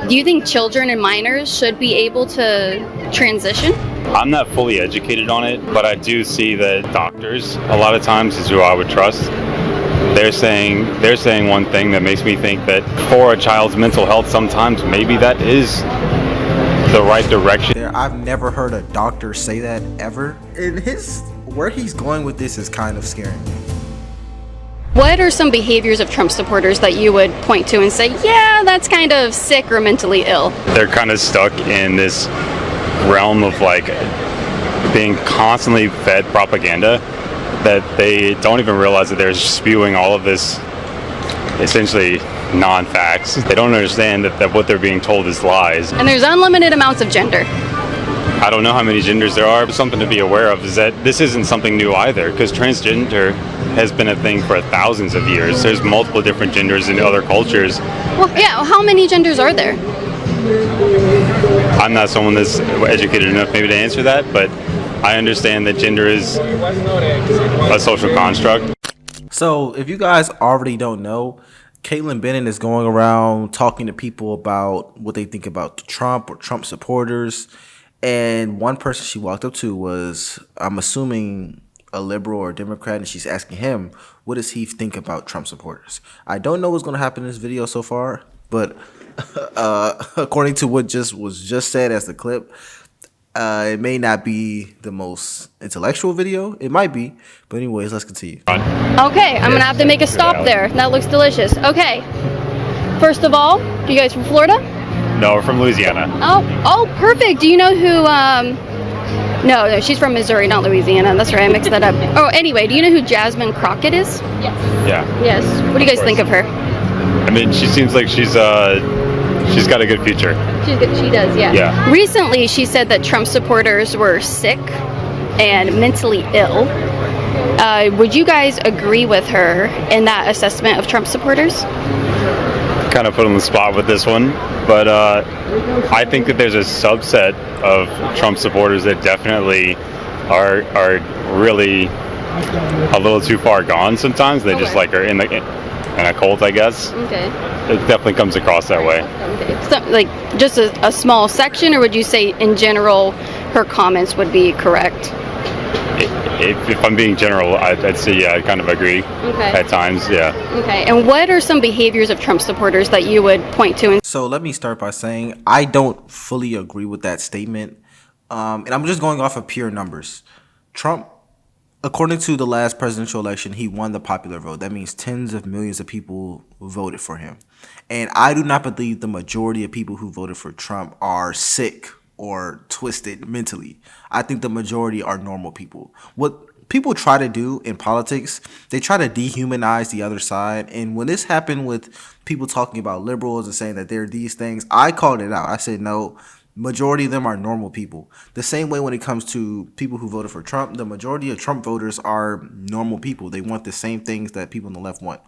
Do you think children and minors should be able to transition? I'm not fully educated on it, but I do see that doctors, a lot of times, is who I would trust. They're saying one thing that makes me think that for a child's mental health, sometimes maybe that is the right direction. I've never heard a doctor say that ever. And where he's going with this is kind of scaring me. What are some behaviors of Trump supporters that you would point to and say, yeah, that's kind of sick or mentally ill? They're kind of stuck in this realm of like being constantly fed propaganda that they don't even realize that they're spewing all of this essentially non-facts. They don't understand that what they're being told is lies. And there's unlimited amounts of gender. I don't know how many genders there are, but something to be aware of is that this isn't something new either, because transgender has been a thing for thousands of years. There's multiple different genders in other cultures. Well, yeah, how many genders are there? I'm not someone that's educated enough maybe to answer that, but I understand that gender is a social construct. So if you guys already don't know, Caitlin Bennett is going around talking to people about what they think about Trump or Trump supporters. And one person she walked up to was, I'm assuming, a liberal or a Democrat, and she's asking him, what does he think about Trump supporters? I don't know what's going to happen in this video so far, but according to what was just said as the clip, it may not be the most intellectual video. It might be, but anyways, let's continue. Okay, I'm gonna have to make a stop there. That looks delicious. Okay, first of all, you guys from Florida? No, we're from Louisiana. Oh, perfect. Do you know who? No, she's from Missouri, not Louisiana. That's right, I mixed that up. Oh, anyway, do you know who Jasmine Crockett is? Yes. Yeah. Yes. What do you guys think of her? I mean, she seems like she's got a good future. She's good. She does, yeah. Yeah. Recently, she said that Trump supporters were sick and mentally ill. Would you guys agree with her in that assessment of Trump supporters? Kind of put on the spot with this one, but I think that there's a subset of Trump supporters that definitely are really a little too far gone sometimes. They just like are in a cult, I guess. Okay. It definitely comes across that way. Okay. So, like, just a small section, or would you say in general her comments would be correct? If I'm being general, I'd say, yeah, I kind of agree. Okay. At times, yeah. Okay, and what are some behaviors of Trump supporters that you would point to? So let me start by saying I don't fully agree with that statement. And I'm just going off of pure numbers. Trump, according to the last presidential election, he won the popular vote. That means tens of millions of people voted for him. And I do not believe the majority of people who voted for Trump are sick or twisted mentally. I think the majority are normal people. What people try to do in politics, they try to dehumanize the other side. And when this happened with people talking about liberals and saying that they're these things, I called it out. I said, no, majority of them are normal people. The same way when it comes to people who voted for Trump, the majority of Trump voters are normal people. They want the same things that people on the left want.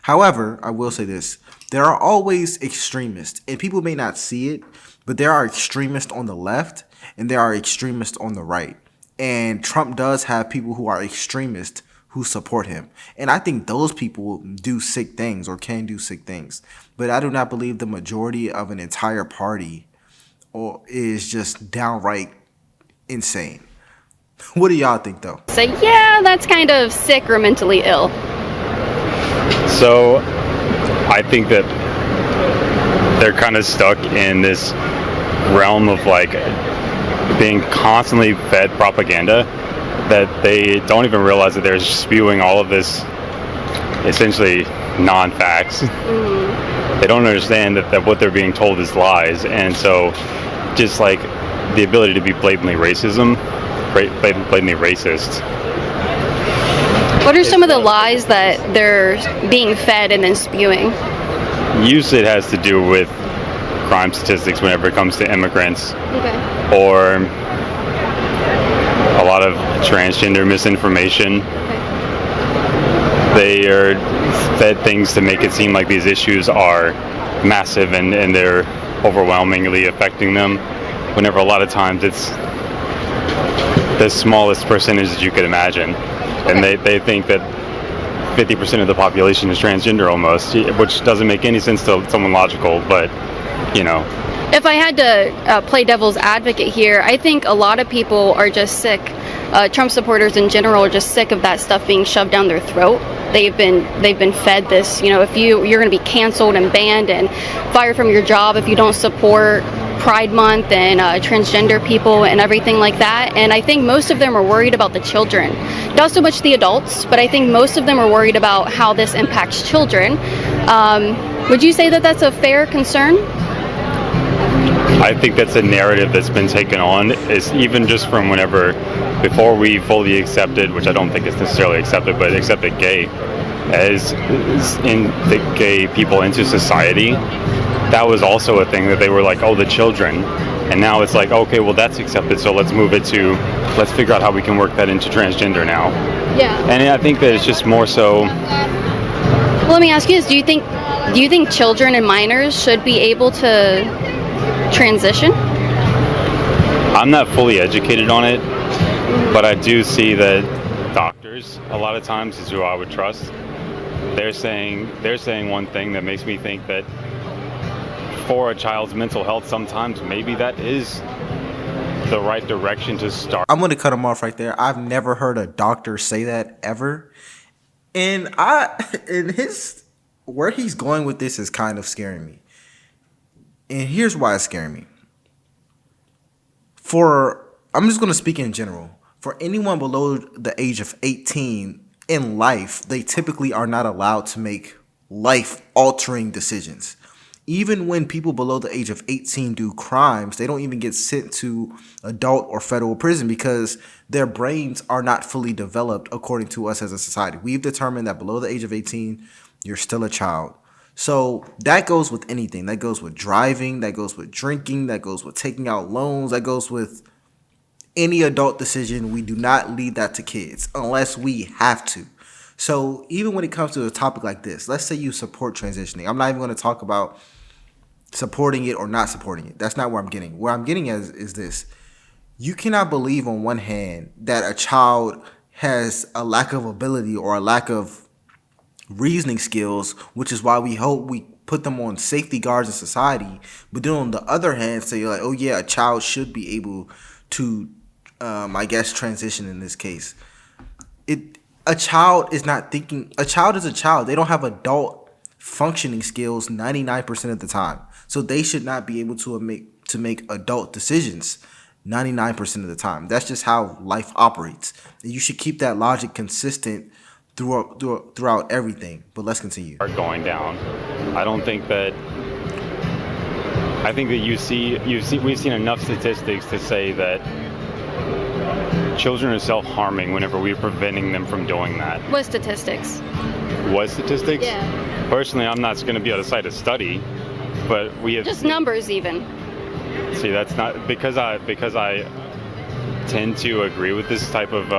However, I will say this, there are always extremists, and people may not see it, but there are extremists on the left and there are extremists on the right. And Trump does have people who are extremists who support him. And I think those people do sick things or can do sick things. But I do not believe the majority of an entire party is just downright insane. What do y'all think, though? Say, yeah, that's kind of sick or mentally ill. So I think that they're kind of stuck in this realm of like being constantly fed propaganda that they don't even realize that they're spewing all of this essentially non-facts. They don't understand that what they're being told is lies, and so just like the ability to be blatantly racist. What are some of the lies that they're being fed and then spewing? Usually it has to do with crime statistics whenever it comes to immigrants. Okay. Or a lot of transgender misinformation. Okay. They are fed things to make it seem like these issues are massive and they're overwhelmingly affecting them, whenever a lot of times it's the smallest percentage that you could imagine. Okay. And they think that 50% of the population is transgender almost, which doesn't make any sense to someone logical, but you know. If I had to play devil's advocate here, I think a lot of people are just sick. Trump supporters in general are just sick of that stuff being shoved down their throat. They've been fed this. If you're going to be canceled and banned and fired from your job if you don't support Pride Month and transgender people and everything like that. And I think most of them are worried about the children, not so much the adults, but I think most of them are worried about how this impacts children. Would you say that that's a fair concern? I think that's a narrative that's been taken on, is even just from before we fully accepted, which I don't think is necessarily accepted, but accepted gay as in the gay people into society. That was also a thing that they were like, oh, the children. And now it's like, okay, well, that's accepted, so let's figure out how we can work that into transgender now. Yeah. And I think that it's just more so. Well, let me ask you this: Do you think children and minors should be able to transition? I'm not fully educated on it, but I do see that doctors, a lot of times, is who I would trust. They're saying one thing that makes me think that for a child's mental health, sometimes maybe that is the right direction to start. I'm going to cut him off right there. I've never heard a doctor say that ever. And where he's going with this is kind of scaring me. And here's why it's scaring me. I'm just going to speak in general. For anyone below the age of 18 in life, they typically are not allowed to make life-altering decisions. Even when people below the age of 18 do crimes, they don't even get sent to adult or federal prison because their brains are not fully developed according to us as a society. We've determined that below the age of 18, you're still a child. So that goes with anything. That goes with driving. That goes with drinking. That goes with taking out loans. That goes with any adult decision. We do not leave that to kids unless we have to. So even when it comes to a topic like this, let's say you support transitioning. I'm not even going to talk about supporting it or not supporting it. That's not where I'm getting. Where I'm getting at is this. You cannot believe on one hand that a child has a lack of ability or a lack of reasoning skills, which is why we hope we put them on safety guards in society. But then on the other hand, say like, oh yeah, a child should be able to, transition in this case. A child is not thinking. A child is a child. They don't have adult functioning skills 99% of the time. So they should not be able to make adult decisions 99% of the time. That's just how life operates. And you should keep that logic consistent throughout everything. But let's continue. Are going down. I think that we've seen enough statistics to say that children are self-harming whenever we're preventing them from doing that. What statistics? What statistics? Yeah. Personally, I'm not going to be able to cite a study, but we have just numbers even. See, that's not because I tend to agree with this type of.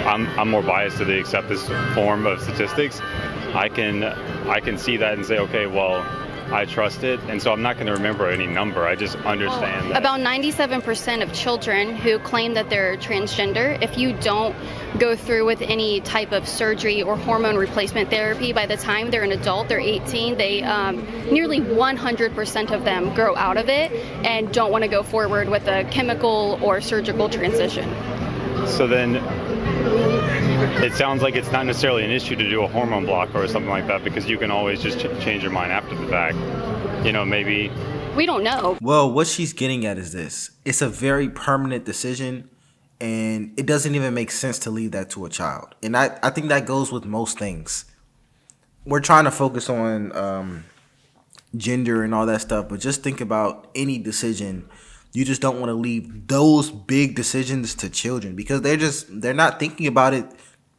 I'm more biased to the accept this form of statistics. I can see that and say, okay, well, I trust it, and so I'm not going to remember any number. I just understand that. About 97% of children who claim that they're transgender, if you don't go through with any type of surgery or hormone replacement therapy, by the time they're an adult, they're 18, they nearly 100% of them grow out of it and don't want to go forward with a chemical or surgical transition. So then it sounds like it's not necessarily an issue to do a hormone block or something like that, because you can always just change your mind after the fact. Maybe. We don't know. Well, what she's getting at is this. It's a very permanent decision, and it doesn't even make sense to leave that to a child. And I think that goes with most things. We're trying to focus on gender and all that stuff, but just think about any decision. You just don't want to leave those big decisions to children because they're not thinking about it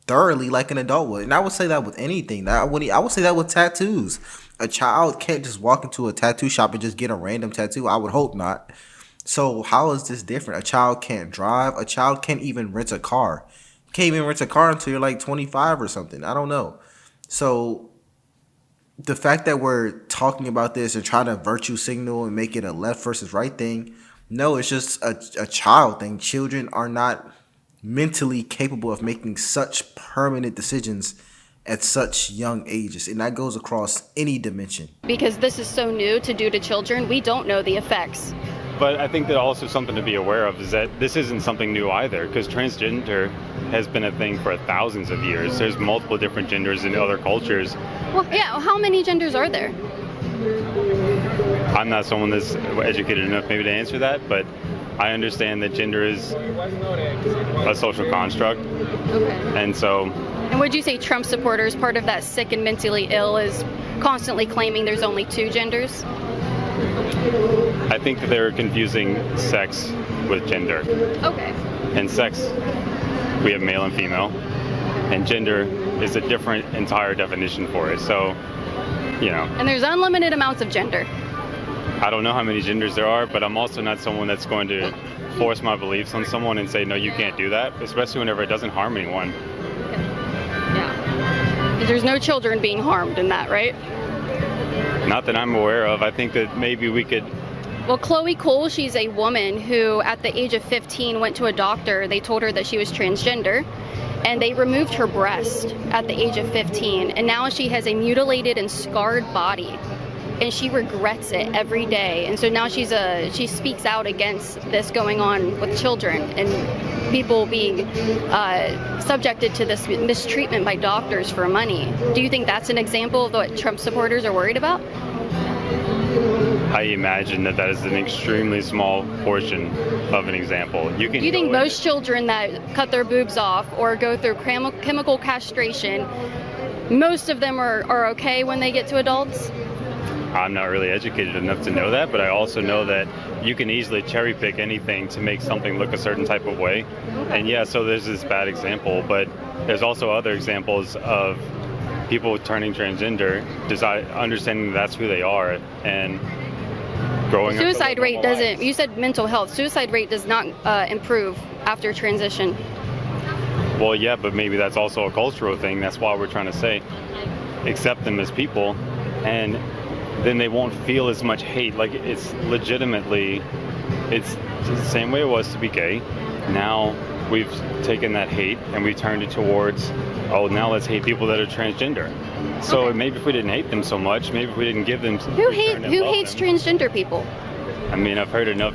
thoroughly like an adult would. And I would say that with anything. I would say that with tattoos. A child can't just walk into a tattoo shop and just get a random tattoo. I would hope not. So how is this different? A child can't drive. A child can't even rent a car. You can't even rent a car until you're like 25 or something. I don't know. So the fact that we're talking about this and trying to virtue signal and make it a left versus right thing, no, it's just a child thing. Children are not mentally capable of making such permanent decisions at such young ages, and that goes across any dimension. Because this is so new to do to children, we don't know the effects. But I think that also something to be aware of is that this isn't something new either, because transgender has been a thing for thousands of years. There's multiple different genders in other cultures. Well, yeah, how many genders are there? I'm not someone that's educated enough maybe to answer that, but I understand that gender is a social construct. Okay. And so... And would you say Trump supporters, part of that sick and mentally ill, is constantly claiming there's only two genders? I think that they're confusing sex with gender. Okay. In sex, we have male and female, and gender is a different entire definition for it. So, you know. And there's unlimited amounts of gender. I don't know how many genders there are, but I'm also not someone that's going to force my beliefs on someone and say, no, you can't do that, especially whenever it doesn't harm anyone. Yeah. There's no children being harmed in that, right? Not that I'm aware of. I think that maybe we could... Well, Chloe Cole, she's a woman who at the age of 15 went to a doctor. They told her that she was transgender, and they removed her breast at the age of 15. And now she has a mutilated and scarred body, and she regrets it every day. And so now she speaks out against this going on with children and people being subjected to this mistreatment by doctors for money. Do you think that's an example of what Trump supporters are worried about? I imagine that is an extremely small portion of an example. You think most children that cut their boobs off or go through chemical castration, most of them are okay when they get to adults? I'm not really educated enough to know that, but I also know that you can easily cherry pick anything to make something look a certain type of way. Okay. And yeah, so there's this bad example, but there's also other examples of people turning transgender, understanding that's who they are, and growing up. Suicide rate doesn't, you said mental health, suicide rate does not improve after transition. Well, yeah, but maybe that's also a cultural thing. That's why we're trying to say, accept them as people, and then they won't feel as much hate. Like, it's legitimately, it's the same way it was to be gay. Now we've taken that hate and we've turned it towards, oh, now let's hate people that are transgender. So okay. Maybe if we didn't hate them so much, maybe if we didn't give them... Who hates transgender people? I mean, I've heard enough,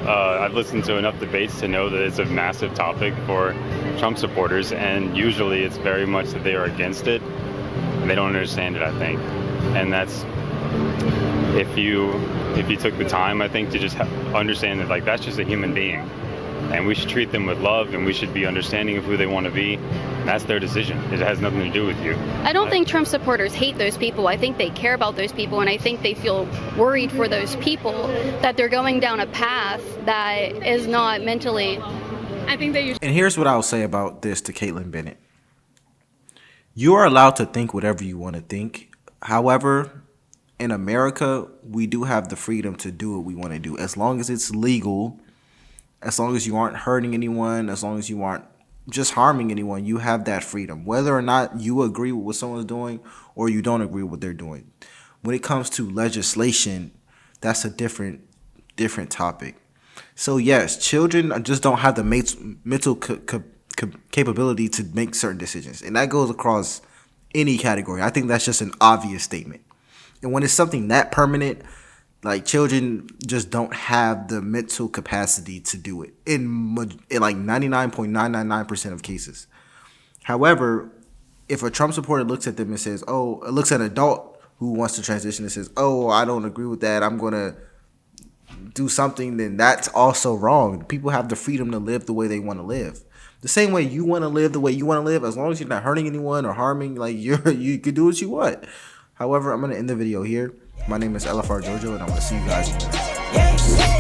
I've listened to enough debates to know that it's a massive topic for Trump supporters, and usually it's very much that they are against it. And they don't understand it, I think. And that's... If you took the time, I think, to just understand that, like, that's just a human being, and we should treat them with love, and we should be understanding of who they want to be. That's their decision. It has nothing to do with you. I don't think Trump supporters hate those people. I think they care about those people, and I think they feel worried for those people that they're going down a path that is not mentally. I think they. And here's what I'll say about this to Caitlin Bennett. You are allowed to think whatever you want to think. However, in America, we do have the freedom to do what we want to do, as long as it's legal, as long as you aren't hurting anyone, as long as you aren't just harming anyone. You have that freedom, whether or not you agree with what someone's doing or you don't agree with what they're doing. When it comes to legislation, that's a different topic. So yes, children just don't have the mental capability to make certain decisions, and that goes across any category. I think that's just an obvious statement. And when it's something that permanent, like, children just don't have the mental capacity to do it in like 99.999% of cases. However, if a Trump supporter looks at them and says, looks at an adult who wants to transition and says, oh, I don't agree with that, I'm going to do something, then that's also wrong. People have the freedom to live the way they want to live. The same way you want to live the way you want to live, as long as you're not hurting anyone or harming, like, you can do what you want. However, I'm going to end the video here. My name is LFR Jojo, and I'm going to see you guys.